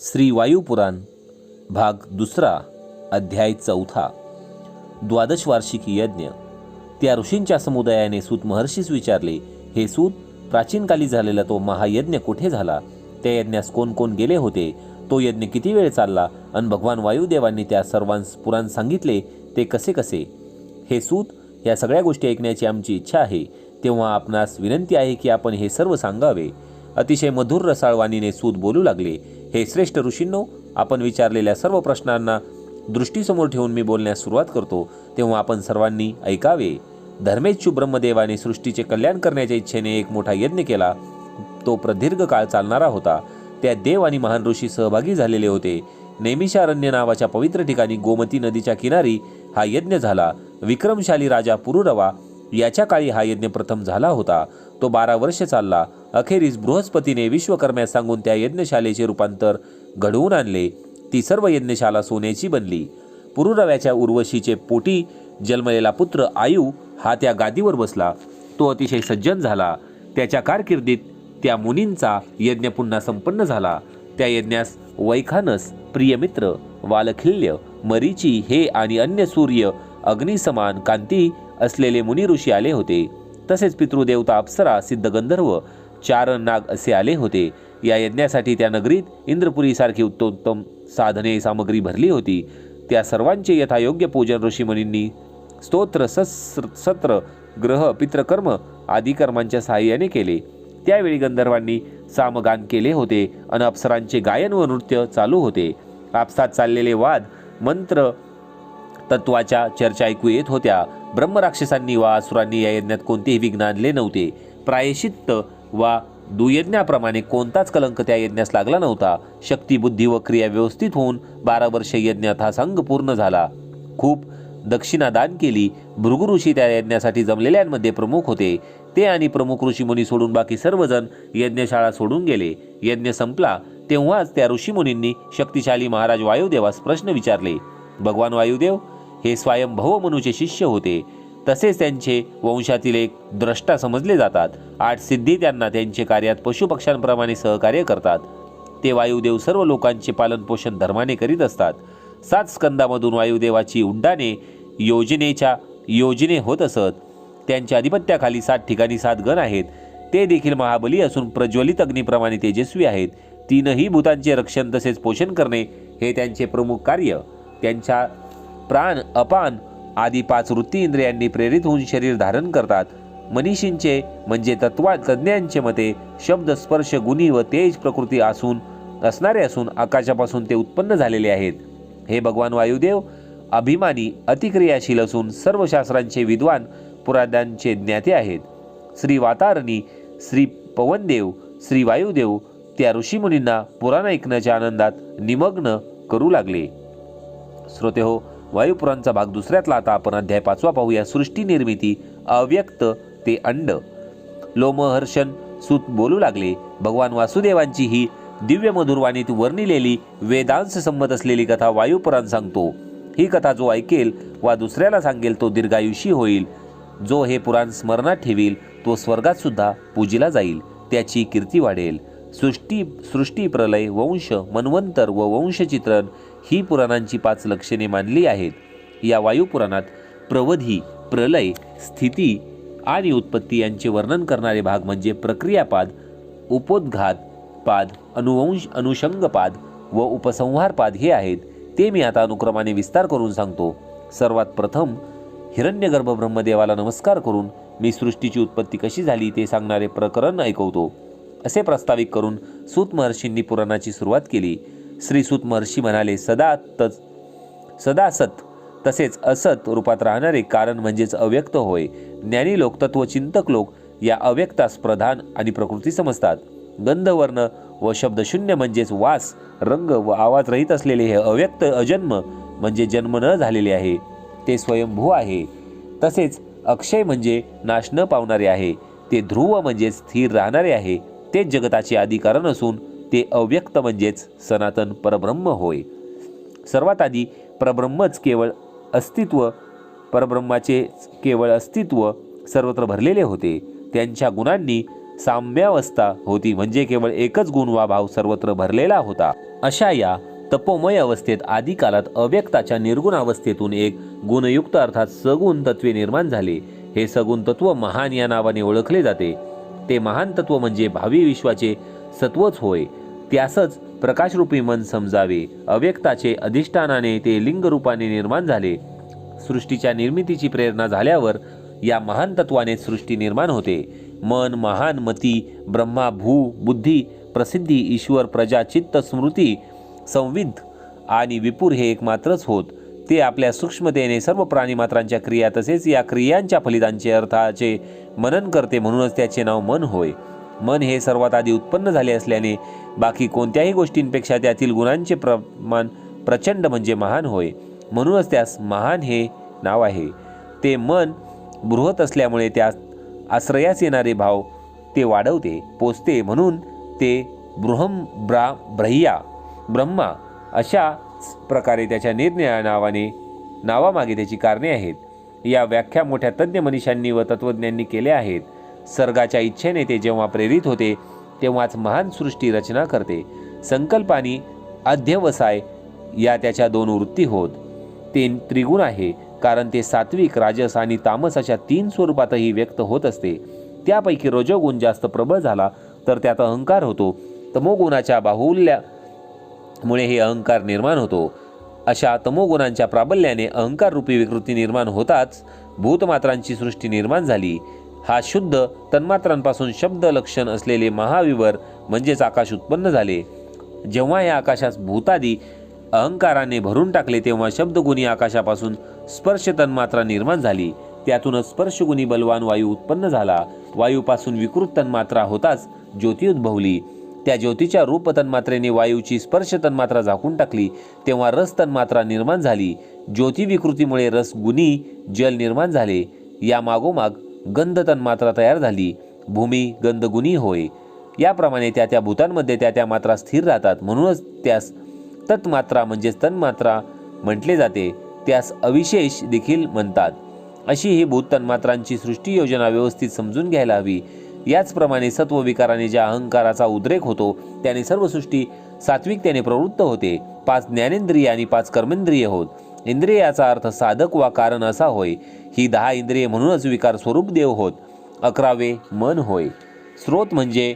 श्री वायुपुराण भाग दुसरा अध्याय 4 द्वादश वार्षिक यज्ञ। त्या ऋषींच्या समुदायाने सूत महर्षीस विचारले, हे सूत, प्राचीन काली झालेला तो महायज्ञ कुठे झाला? त्या यज्ञास कोण कोण गेले होते? तो यज्ञ किती वेळ चालला? आणि भगवान वायुदेवांनी त्या सर्वांस पुराण सांगितले ते कसे कसे? हे सूत, या सगळ्या गोष्टी ऐकण्याची आमची इच्छा आहे, तेव्हा आपणास विनंती आहे की आपण हे सर्व सांगावे। अतिशय मधुर रसाळ वाणीने सूत बोलू लागले, हे श्रेष्ठ ऋषींनो, आपण विचारलेल्या सर्व प्रश्नांना दृष्टीसमोर ठेवून मी बोलण्यास सुरुवात करतो, तेव्हा आपण सर्वांनी ऐकावे। धर्मेच्छु ब्रह्मदेवाने सृष्टीचे कल्याण करण्याच्या इच्छेने एक मोठा यज्ञ केला। तो प्रदीर्घ काळ चालणारा होता। त्यात देव आणि महान ऋषी सहभागी झालेले होते। नैमिषारण्य नावाच्या पवित्र ठिकाणी गोमती नदीच्या किनारी हा यज्ञ झाला। विक्रमशाली राजा पुरुरवा याच्या काळी हा यज्ञ प्रथम झाला होता। तो 12 वर्ष चालला। अखेरीस बृहस्पतीने विश्वकर्म्यास सांगून त्या यज्ञशालेचे रूपांतर घडवून आणले। ती सर्व यज्ञशाला सोन्याची बनली। पुरुरव्याच्या उर्वशीचे पोटी जन्मलेला पुत्र आयु हा त्या गादीवर बसला। तो अतिशय सज्जन झाला। त्याच्या कारकिर्दीत त्या मुनींचा यज्ञ पुन्हा संपन्न झाला। त्या यज्ञास वैखानस, प्रियमित्र, वालखिल्य, मरीची हे आणि अन्य सूर्य अग्निसमान कांती असलेले मुनी ऋषी आले होते। तसेच पितृदेवता, अप्सरा, सिद्ध गंधर्व, चारण नाग असे आले होते। या यज्ञासाठी त्या नगरीत इंद्रपुरीसारखी उत्तम साधने सामग्री भरली होती। त्या सर्वांचे यथायोग्य पूजन ऋषीमुनींनी स्तोत्र, सत्र, ग्रह, पितृकर्म आदी कर्मांच्या सहाय्याने केले। त्यावेळी गंधर्वांनी सामगान केले होते आणि अप्सरांचे गायन व नृत्य चालू होते। आपसात चाललेले वाद, मंत्र, तत्वाच्या चर्चा ऐकू येत होत्या। ब्रह्मराक्षसांनी वा असुरांनी या यज्ञात कोणतेही विघ्न आणले नव्हते। प्रायश्चित्त वा दुयज्ञाप्रमाणे कोणताच कलंक त्या यज्ञास लागला नव्हता। शक्ती, बुद्धी व क्रिया व्यवस्थित होऊन 12 वर्ष यज्ञात हा संघ पूर्ण झाला। खूप दक्षिणा दान केली। भृगु ऋषी त्या यज्ञासाठी जमलेल्यांमध्ये प्रमुख होते। ते आणि प्रमुख ऋषीमुनी सोडून बाकी सर्वजण यज्ञशाळा सोडून गेले। यज्ञ संपला तेव्हाच त्या ऋषीमुनींनी शक्तिशाली महाराज वायुदेवास प्रश्न विचारले। भगवान वायुदेव हे स्वयंभव मनुचे शिष्य होते। तसेच त्यांचे वंशातील एक द्रष्टा समजले जातात। 8 सिद्धी त्यांना त्यांचे कार्यात पशुपक्ष्यांप्रमाणे सहकार्य करतात। ते वायुदेव सर्व लोकांचे पालनपोषण धर्माने करीत असतात। 7 स्कंदामधून वायुदेवाची उड्डाणे योजने होत असत। त्यांच्या अधिपत्याखाली 7 ठिकाणी 7 गण आहेत। ते देखील महाबली असून प्रज्वलित अग्निप्रमाणे तेजस्वी आहेत। 3ही भूतांचे रक्षण तसेच पोषण करणे हे त्यांचे प्रमुख कार्य। त्यांच्या प्राण, अपान आदी 5 वृत्ती इंद्रियांनी प्रेरित होऊन शरीर धारण करतात। मनीषींचे म्हणजे तत्त्वज्ञांचे मते शब्द, स्पर्श, गुणी व तेज प्रकृती असणारे असून आकाशापासून ते उत्पन्न झालेले आहेत। हे भगवान वायुदेव अभिमानी, अतिक्रियाशील असून सर्व शास्त्रांचे विद्वान, पुराणांचे ज्ञाते आहेत। श्री वातारणी, श्री पवनदेव, श्री वायुदेव त्या ऋषीमुनींना पुराण ऐकण्याच्या आनंदात निमग्न करू लागले। श्रोतेहो, वायुपुराणचा भाग दुसऱ्यातला आता आपण अध्याय 5 पाहूया। सृष्टी निर्मिती, अव्यक्त ते अंड। लोमहर्षण सूत बोलू लागले, भगवान वासुदेवांची ही दिव्य मधुर वाणीत वर्णिलेली वेदांश संमत असलेली कथा वायुपुराण सांगतो। ही कथा जो ऐकेल वा दुसऱ्याला सांगेल तो दीर्घायुषी होईल। जो हे पुराण स्मरणात ठेवील तो स्वर्गात सुद्धा पूजिला जाईल, त्याची कीर्ती वाढेल। सृष्टी, प्रलय, वंश, मन्वंतर व वंशचित्रण ही पुराणांची 5 लक्षणे मानली आहेत। या वायुपुराणात प्रवधी, प्रलय, स्थिती आणि उत्पत्ती यांचे वर्णन करणारे भाग म्हणजे प्रक्रियापाद, उपोद्घात पाद, अनुषंगपाद व उपसंहारपाद हे आहेत। ते मी आता अनुक्रमाने विस्तार करून सांगतो। सर्वात प्रथम हिरण्यगर्भ ब्रह्मदेवाला नमस्कार करून मी सृष्टीची उत्पत्ती कशी झाली ते सांगणारे प्रकरण ऐकवतो, असे प्रस्तावित करून सूत महर्षींनी पुराणाची सुरुवात केली। श्री सूत महर्षी म्हणाले, सदा सत तसेच असत रूपात राहणारे कारण म्हणजेच अव्यक्त होय। ज्ञानी लोक, तत्वचिंतक लोक या अव्यक्तास प्रधान आणि प्रकृती समजतात। गंध, वर्ण व शब्दशून्य म्हणजेच वास, रंग व आवाज रहित असलेले हे अव्यक्त अजन्म म्हणजे जन्म न झालेले आहे। ते स्वयंभू आहे। तसेच अक्षय म्हणजे नाश न पावणारे आहे। ते ध्रुव म्हणजे स्थिर राहणारे आहे। ते जगताचे आदी कारण असून ते अव्यक्त म्हणजेच सनातन परब्रह्म होय। सर्वात आधी परब्रह्माचे केवळ अस्तित्व सर्वत्र भरलेले होते। त्यांच्या गुणांनी साम्यावस्था होती, म्हणजे केवळ एकच गुण वा भाव सर्वत्र भरलेला होता. अशा या तपोमय अवस्थेत आदी काळात अव्यक्ताच्या निर्गुण अवस्थेतून एक गुणयुक्त अर्थात सगुण तत्वे निर्माण झाले. हे सगुण तत्व महान या नावाने ओळखले जाते. ते महान तत्व म्हणजे भावी विश्वाचे सत्वच होय. त्यासच प्रकाशरूपी मन समजावे. अव्यक्ताचे अधिष्ठानाने ते लिंग रूपाने निर्माण झाले. सृष्टीच्या निर्मितीची प्रेरणा झाल्यावर या महान तत्वाने सृष्टी निर्माण होते. मन, महान, मती, ब्रह्मा, भू, बुद्धी, प्रसिद्धी, ईश्वर, प्रजा, चित्त, स्मृती, संविद आणि विपुर हे एकमात्रच होत. ते आपल्या सूक्ष्मतेने सर्व प्राणीमात्रांच्या क्रिया तसेच या क्रियांच्या फलितांचे अर्थाचे मनन करते, म्हणूनच त्याचे नाव मन होय. मन हे सर्वात आधी उत्पन्न झाले असल्याने बाकी कोणत्याही गोष्टींपेक्षा त्यातील गुणांचे प्रमाण प्रचंड म्हणजे महान होय. म्हणूनच त्यास महान हे नाव आहे. ते मन बृहत असल्यामुळे त्यास आश्रयास येणारे भाव ते वाढवते, पोचते, म्हणून ते ब्रह्मा अशा प्रकारे त्याच्या निरनिराळ्या नावामागे त्याची कारणे आहेत. या व्याख्या मोठ्या तज्ज्ञ मनीषांनी व तत्त्वज्ञांनी केल्या आहेत. सर्गाच्या इच्छेने ते जेव्हा प्रेरित होते तेव्हाच महान सृष्टी रचना करते. संकल्प आणि अध्यवसाय या त्याच्या दोन वृत्ती होत. ते त्रिगुण आहे, कारण ते सात्विक, राजस आणि तामस अशा तीन स्वरूपातही व्यक्त होत असते. त्यापैकी रजोगुण जास्त प्रबळ झाला तर त्यात अहंकार होतो. तमोगुणाच्या बाहुल्यामुळे हे अहंकार निर्माण होतो. अशा तमोगुणांच्या प्राबल्याने अहंकार रूपी विकृती निर्माण होताच भूतमात्रांची सृष्टी निर्माण झाली. हा शुद्ध तन्मात्रांपासून शब्द लक्षण असलेले महाविवर म्हणजेच आकाश उत्पन्न झाले. जेव्हा या आकाशास भूतादी अहंकाराने भरून टाकले तेव्हा शब्दगुणी आकाशापासून स्पर्श तन्मात्रा निर्माण झाली. त्यातूनच स्पर्शगुणी बलवान वायू उत्पन्न झाला. वायूपासून विकृत तन्मात्रा होताच ज्योती उद्भवली. त्या ज्योतीच्या रूप तन्मात्रेने वायूची स्पर्श तन्मात्रा झाकून टाकली तेव्हा रस तन्मात्रा निर्माण झाली. ज्योती विकृतीमुळे रसगुणी जल निर्माण झाले. या मागोमाग गंध तन्मात्रा तयार झाली. भूमी गंधगुणी होय. याप्रमाणे त्या त्या भूतांमध्ये त्या त्या मात्रा स्थिर राहतात, म्हणूनच त्यास तन्मात्रा म्हणजेच तन्मात्रा म्हटले जाते. त्यास अविशेष देखील म्हणतात. अशी ही भूत तन्मात्रांची सृष्टी योजना व्यवस्थित समजून घ्यायला हवी. याचप्रमाणे सत्व विकाराने ज्या अहंकाराचा उद्रेक होतो त्याने सर्व सृष्टी सात्विकतेने प्रवृत्त होते. 5 ज्ञानेंद्रिय आणि 5 कर्मेंद्रिय होत. इंद्रियाचा अर्थ साधक वा कारण असा होय. ही 10 इंद्रिये म्हणूनच विकार स्वरूप देव होत. 11वे मन होय. स्रोत म्हणजे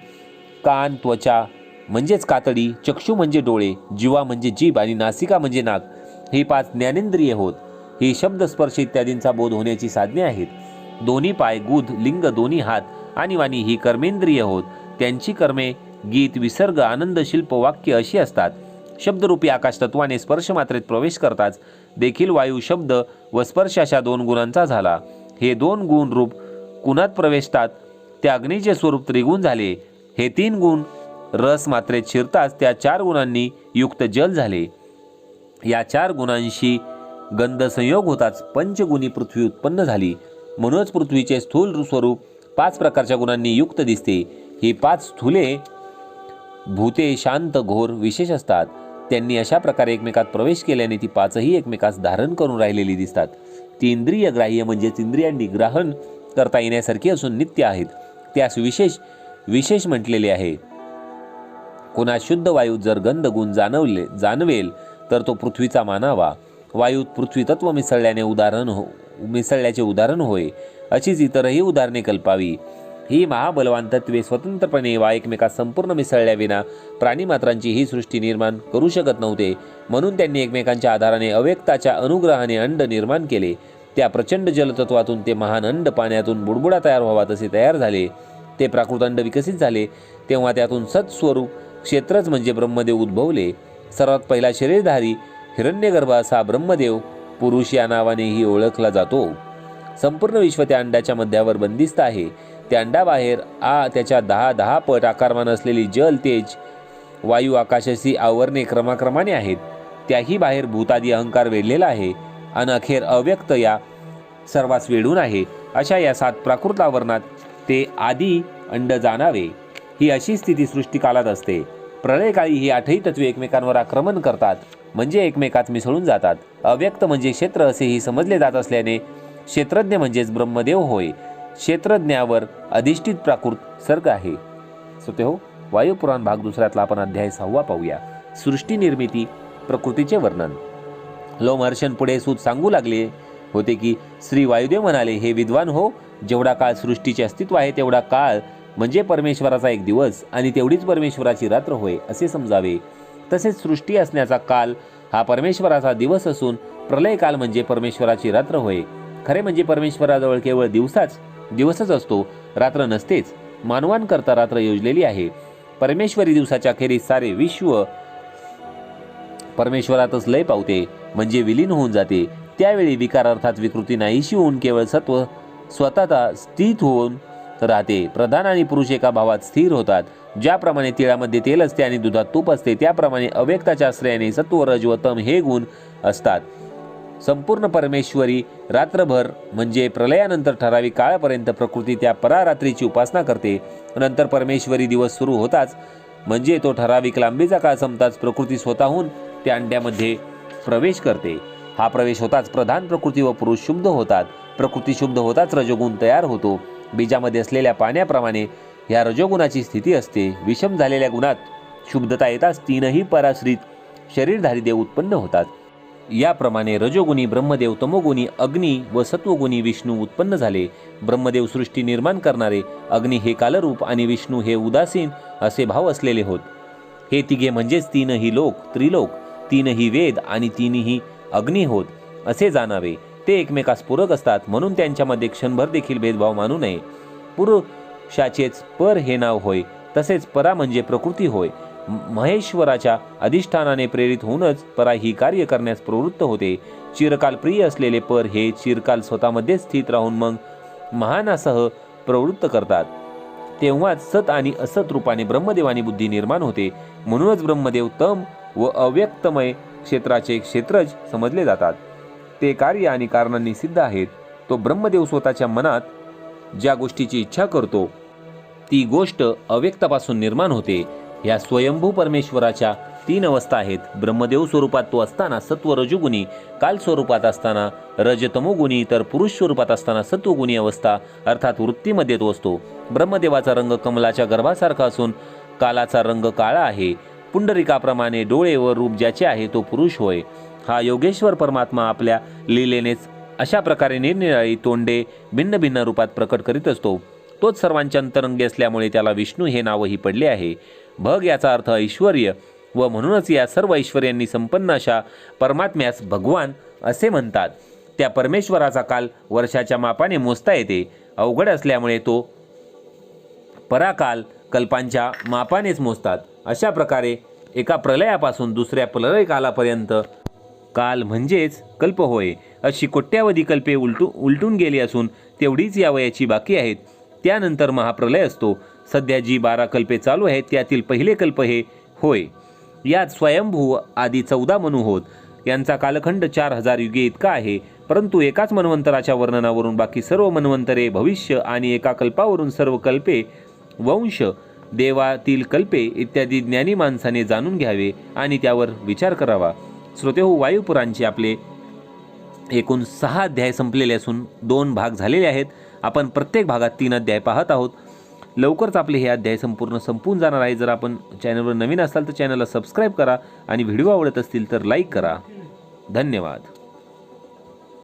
कान, त्वचा म्हणजेच कातडी, चक्षु म्हणजे डोळे, जिवा म्हणजे जीभ आणि नासिका म्हणजे नाक ही 5 ज्ञानेंद्रिये होत. ही शब्द, स्पर्श इत्यादींचा बोध होण्याची साधने आहेत. दोन्ही पाय, गुद, लिंग, दोन्ही हात आणि वाणी ही कर्मेंद्रिय होत. त्यांची कर्मे गीत, विसर्ग, आनंद, शिल्प, वाक्य अशी असतात. शब्दरूपी आकाश तत्वाने स्पर्श मात्रेत प्रवेश करताच देखील वायू, शब्द व स्पर्श अशा 2 गुणांचा झाला. हे 2 गुण रूप कुणात प्रवेशतात त्या अग्नीचे स्वरूप त्रिगुण झाले. हे 3 गुण रस मात्रेत शिरताच त्या 4 गुणांनी युक्त जल झाले. या 4 गुणांशी गंध संयोग होताच पंचगुणी पृथ्वी उत्पन्न झाली. म्हणूनच पृथ्वीचे स्थूल स्वरूप 5 प्रकारच्या गुणांनी युक्त दिसते. ही 5 स्थूले भूते शांत, घोर, विशेष असतात. त्यांनी अशा प्रकारे एकमेकात प्रवेश केल्याने ती 5ही एकमेकास धारण करून राहिलेली दिसतात. ती इंद्रिय ग्राह्य म्हणजेच इंद्रियांनी ग्रहण करता येण्यासारखी असून नित्य आहेत. त्यास विशेष म्हटलेले आहे. कोणा शुद्ध वायूत जर गंध गुण जाणवेल तर तो पृथ्वीचा मानावा. वायूत पृथ्वी तत्व मिसळल्याचे उदाहरण होय. अशीच इतरही उदाहरणे कल्पावी. ही महाबलवान तत्वे स्वतंत्रपणे वा एकमेकात संपूर्ण मिसळल्याविना प्राणीमात्रांची ही सृष्टी निर्माण करू शकत नव्हते. म्हणून त्यांनी एकमेकांच्या आधाराने अव्यक्ताच्या अनुग्रहाने अंड निर्माण केले. त्या प्रचंड जलतत्वातून ते महान अंड पाण्यातून बुडबुडा तयार व्हावा तसे तयार झाले. ते प्राकृत अंड विकसित झाले तेव्हा त्यातून सत्स्वरूप क्षेत्रच म्हणजे ब्रह्मदेव उद्भवले. सर्वात पहिला शरीरधारी हिरण्यगर्भ असा ब्रह्मदेव पुरुष या नावानेही ओळखला जातो. संपूर्ण विश्व त्या अंड्याच्या मध्यावर बंदिस्त आहे. त्या अंडाबाहेर त्याच्या 10 पट आकारमान असलेली जल, तेज, वायू, आकाशाची आवरणे क्रमाक्रमाने आहेत. त्याही बाहेर भूतादी अहंकार वेढलेला आहे आणि अखेर अव्यक्त या सर्वास वेढून आहे. अशा या 7 प्राकृत आवरणात ते आधी अंड जाणावे. ही अशी स्थिती सृष्टिकालात असते. प्रलयकाळी ही 8ही तत्वे एकमेकांवर आक्रमण करतात म्हणजे एकमेकात मिसळून जातात. अव्यक्त म्हणजे क्षेत्र असेही समजले जात असल्याने क्षेत्रज्ञ म्हणजेच ब्रह्मदेव होय. क्षेत्रज्ञावर अधिष्ठित प्राकृत सर्ग आहे. श्रोतेहो, वायुपुराण भाग दुसऱ्यातला आपण अध्याय 6 पाहूया. सृष्टी निर्मिती, प्रकृतीचे वर्णन. लोमहर्षण पुढे सूत सांगू लागले होते की श्री वायुदेव म्हणाले, हे विद्वान हो, जेवढा काळ सृष्टीचे अस्तित्व आहे तेवढा काळ म्हणजे परमेश्वराचा एक दिवस आणि तेवढीच परमेश्वराची रात्र होय असे समजावे. तसेच सृष्टी असण्याचा काल हा परमेश्वराचा दिवस असून प्रलय काल म्हणजे परमेश्वराची रात्र होय. खरे म्हणजे परमेश्वराजवळ केवळ दिवसच असतो, रात्र नसतेच. मानवांकरता रात्र योजलेली आहे. परमेश्वरी दिवसाच्या अखेरीस सारे विश्व परमेश्वरातच लय पावते म्हणजे विलीन होऊन जाते. त्यावेळी विकार अर्थात विकृती नाहीशी होऊन केवळ सत्व स्वतः स्थित होऊन राहते. प्रधान आणि पुरुष एका भावात स्थिर होतात. ज्याप्रमाणे तिळामध्ये तेल असते आणि दुधात तूप असते, त्याप्रमाणे अव्यक्ताच्या आश्रयाने सत्व, रज व तम हे गुण असतात. संपूर्ण परमेश्वरी रात्रभर म्हणजे प्रलयानंतर ठराविक काळापर्यंत प्रकृती त्या परारात्रीची उपासना करते. नंतर परमेश्वरी दिवस सुरू होताच म्हणजे तो ठराविक लांबीचा काळ संपताच प्रकृती स्वतःहून त्या अंड्यामध्ये प्रवेश करते. हा प्रवेश होताच प्रधान प्रकृती व पुरुष शुद्ध होतात. प्रकृती शुद्ध होताच रजोगुण तयार होतो. बीजामध्ये असलेल्या पाण्याप्रमाणे ह्या रजोगुणाची स्थिती असते. विषम झालेल्या गुणात शुद्धता येताच तीनही पराश्रित शरीरधारी देव उत्पन्न होतात. याप्रमाणे रजोगुणी ब्रह्मदेव, तमोगुणी अग्नी व सत्वगुणी विष्णू उत्पन्न झाले. ब्रह्मदेव सृष्टी निर्माण करणारे, अग्नी हे कालरूप आणि विष्णू हे उदासीन असे भाव असलेले होत. हे तिघे म्हणजेच तीनही लोक, त्रिलोक, तीनही वेद आणि तीनही अग्नी होत असे जाणावे. ते एकमेकास पूरक असतात म्हणून त्यांच्यामध्ये क्षणभर देखील भेदभाव मानू नये. पुरुषाचेच पर हे नाव होय, तसेच परा म्हणजे प्रकृती होय. महेश्वराच्या अधिष्ठानाने प्रेरित होऊनच परा ही कार्य करण्यास प्रवृत्त होते. चिरकाल प्रिय असलेले पर हे चिरकाल स्वतःमध्ये स्थित राहून मग महानासह प्रवृत्त करतात. तेव्हाच सत आणि असत रूपाने ब्रह्मदेवानी बुद्धी निर्माण होते. म्हणूनच ब्रह्मदेव तम व अव्यक्तमय क्षेत्राचे क्षेत्रज समजले जातात. ते कार्य आणि कारणांनी सिद्ध आहेत. तो ब्रह्मदेव स्वतःच्या मनात ज्या गोष्टीची इच्छा करतो ती गोष्ट अव्यक्तापासून निर्माण होते. या स्वयंभू परमेश्वराच्या 3 अवस्था आहेत. ब्रह्मदेव स्वरूपात तो असताना सत्व रजोगुणी, काल स्वरूपात असताना रजतमोगुणी, तर पुरुष स्वरूपात असताना सत्वगुणी अवस्था अर्थात वृत्तीमध्ये तो असतो. ब्रह्मदेवाचा रंग कमलाच्या गर्भासारखा असून कालाचा रंग काळा आहे. पुंडरिकाप्रमाणे डोळे व रूप ज्याचे आहे तो पुरुष होय. हा योगेश्वर परमात्मा आपल्या लीलेनेच अशा प्रकारे निरनिराळी तोंडे भिन्न भिन्न रूपात प्रकट करीत असतो. तोच सर्वांच्या अंतरंगी असल्यामुळे त्याला विष्णू हे नावही पडले आहे. भग याचा अर्थ ऐश्वर्य व म्हणूनच या सर्व ऐश्वर्यांनी संपन्न अशा परमात्म्यास भगवान असे म्हणतात. त्या परमेश्वराचा काल वर्षाच्या मापाने मोजता येते. अवघड असल्यामुळे तो पराकाल कल्पांच्या मापानेच मोजतात. अशा प्रकारे एका प्रलयापासून दुसऱ्या प्रलय कालापर्यंत काल म्हणजेच कल्प होय. अशी कोट्यावधी कल्पे उलटून गेली असून तेवढीच या वयाची बाकी आहेत. त्यानंतर महाप्रलय असतो. सध्या जी 12 कल्पे चालू आहेत त्यातील पहिले कल्प हे होय. यात स्वयंभू आदी 14 मनु होत. यांचा कालखंड 4000 युगे इतका आहे. परंतु एकाच मन्वंतराच्या वर्णनावरून बाकी सर्व मन्वंतरे, भविष्य आणि एका कल्पावरून सर्व कल्पे, वंश, देवातील कल्पे इत्यादी ज्ञानी माणसाने जाणून घ्यावे आणि त्यावर विचार करावा. श्रोतेहो, वायुपुराणचे आपले एकूण 6 अध्याय संपलेले असून 2 भाग झालेले आहेत. आपण प्रत्येक भागात 3 अध्याय पाहत आहोत. लवकरच आपले हे अध्याय संपून जाणार आहे. जर आपण चॅनलवर नवीन असाल तर चॅनलला सबस्क्राईब करा आणि व्हिडिओ आवडत असतील तर लाईक करा. धन्यवाद.